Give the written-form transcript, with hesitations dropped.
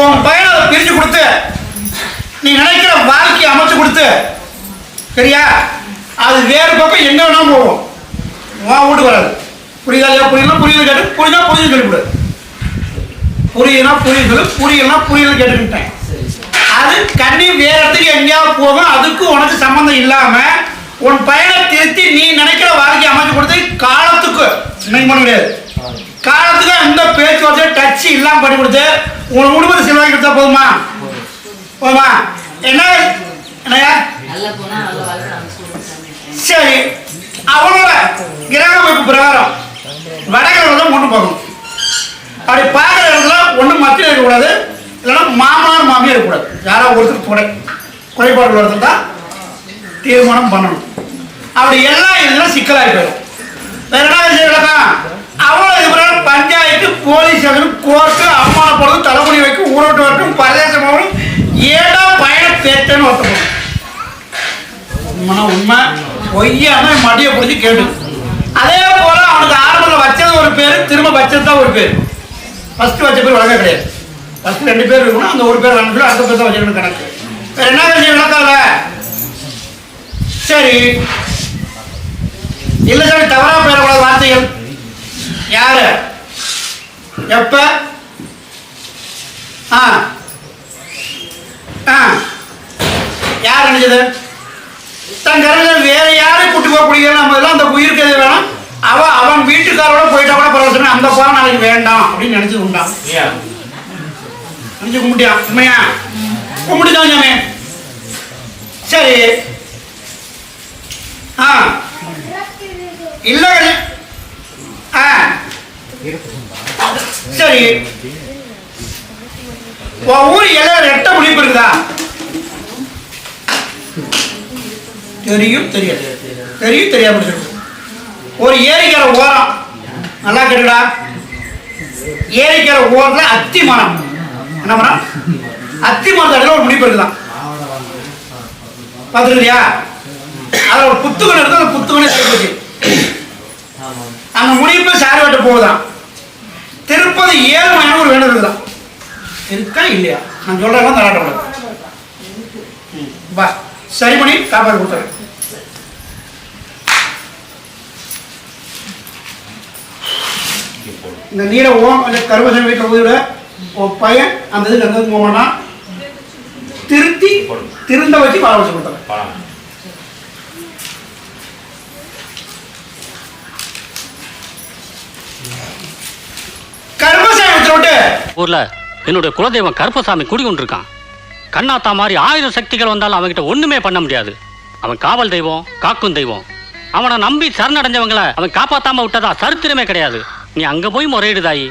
உன் பையனை பிரிச்சு கொடுத்து நீ நினைக்கிற வாழ்க்கையை அமைச்சு கொடுத்து சரியா, அது வேறு பக்கம் எங்க வேணாலும் போவோம், உன் வீட்டுக்கு வராது. புரியுதா இல்லையா? புரியலாம் புரியுது கேட்டு, புரியுதா புரியுது சொல்லிவிடு. புரியுதுனா புரியுது, புரியலாம் புரியுது கேட்டுக்கிட்டேன். அது கண்ணி வேற இடத்துக்கு எங்கேயாவது போகும், அதுக்கு உனக்கு சம்பந்தம் இல்லாம உன் பையனை திருத்தி நீ நினைக்கிற வாழ்க்கையை அமைச்சு கொடுத்து காலத்துக்கு இன்னைக்கு பண்ண முடியாது, காலத்துக்கு எந்த பேச்சுவார்த்தை டச் இல்லாம பண்ணி கொடுத்து உன் குடும்பத்தை செல்வாக்கி கொடுத்தா போதுமா? போதுமா? என்ன என்னையா சரி, அவனோட கிரக அமைப்பு பிரகாரம் வடகிழக்கு தான் கொண்டு போகணும். அப்படி பார்க்குற இடத்துல ஒன்றும் மத்தியில் இருக்கக்கூடாது, இல்லைன்னா மாமனார் மாமியார் இருக்கக்கூடாது. யாராவது ஒருத்தர் குறைபாடு ஒருத்தர் தான் தீர்மானம் பண்ணணும். அப்படி எல்லாம் இருந்தால் சிக்கலாகி போயிடும். வேற என்ன விஷயம்? அவ்வளோ இது பஞ்சாயத்து, போலீஸ் ஸ்டேஷன், கோர்ட்டு, அவமானப்படுறது, தலைமுடி வைக்கும், ஊரோட்டு வரட்டும், பிரதேசமாகணும், ஏடா பயணம் பேச்சன்னு ஒருத்தணும். உண்மைனா உண்மை, பொய்யான மடியை பிடிச்சி கேட்டு. அதே போல அவனுக்கு ஆரம்பத்தில் வச்சது ஒரு பேர், திரும்ப வச்சது தான் ஒரு பேர். ஃபர்ஸ்ட் வச்ச பேர் வழங்க கிடையாது. ஃபர்ஸ்ட் 2 பேர் இருக்கணும், அந்த ஒரு பேர் 2 பேர், அடுத்த பேர் தான் வச்சுக்கணும் கணக்கு. வேற என்ன விஷயம் விளக்காத? சரி இல்லை சார், தவறா பெறக்கூடாத வார்த்தைகள் யாரு எப்ப யார் நினைச்சது? தன் கரையில் வேற யாரையும் கூட்டு போகக்கூடிய நம்ம எல்லாம் அந்த உயிருக்கு எது வேணும், அவன் வீட்டுக்காரோட போயிட்டா கூட பரவாயில்ல, அந்த பாவம் நாளைக்கு வேண்டாம் அப்படின்னு நினைச்சு கும்பிட்டான். நினைச்சு கும்பிட்டியான் உண்மையா? கும்பிட்டுதான் சாமி. சரி இல்ல சரி, ஊர் எல்லாம் ரெட்ட முடிப்பு இருக்குதா? தெரியும் தெரியாது, தெரியும் தெரியாம ஒரு ஏரிக்கிற ஓரம் நல்லா கேட்டுடா. ஏரிக்கிற ஓரத்துல அத்தி மரம், என்ன மரம்? அத்தி மரத்தடியில் ஒரு முடிப்பு இருக்குதான், பார்த்துருக்கியா? அதில் ஒரு புத்துக்கணம் இருக்கு, அந்த புத்துக்கணம் சேர்த்து அந்த முடிப்பு சாரி வெட்ட போகுதான். திருப்பதி 7 மணி ஒரு வேணும் இருக்குதான், இருக்கா இல்லையா? நான் சொல்றேன் தராட்ட பா, சரி பண்ணி காப்பாற்றி கொடுத்துறேன். இந்த நீரை ஓம் கருவசம் வீட்டில் ஊதிவிட பையன் அந்த இதுக்கு அந்த போக மாட்டான், திருத்தி திருந்த வச்சு வாழ வச்சு கொடுத்துறேன். ஊர்ல என்னுடைய குலதெய்வம் கருப்பசாமி குடிக்கொண்டிருக்கான். கண்ணாத்தா மாதிரி 1000 சக்திகள் வந்தாலும் அவன்கிட்ட ஒண்ணுமே பண்ண முடியாது. அவன் காவல் தெய்வம், காக்கும் தெய்வம். அவனை நம்பி சரணடைஞ்சவங்களை அவன் காப்பாத்தாம விட்டதா சரித்திரமே கிடையாது. நீ அங்க போய் முறையிடுதாயி.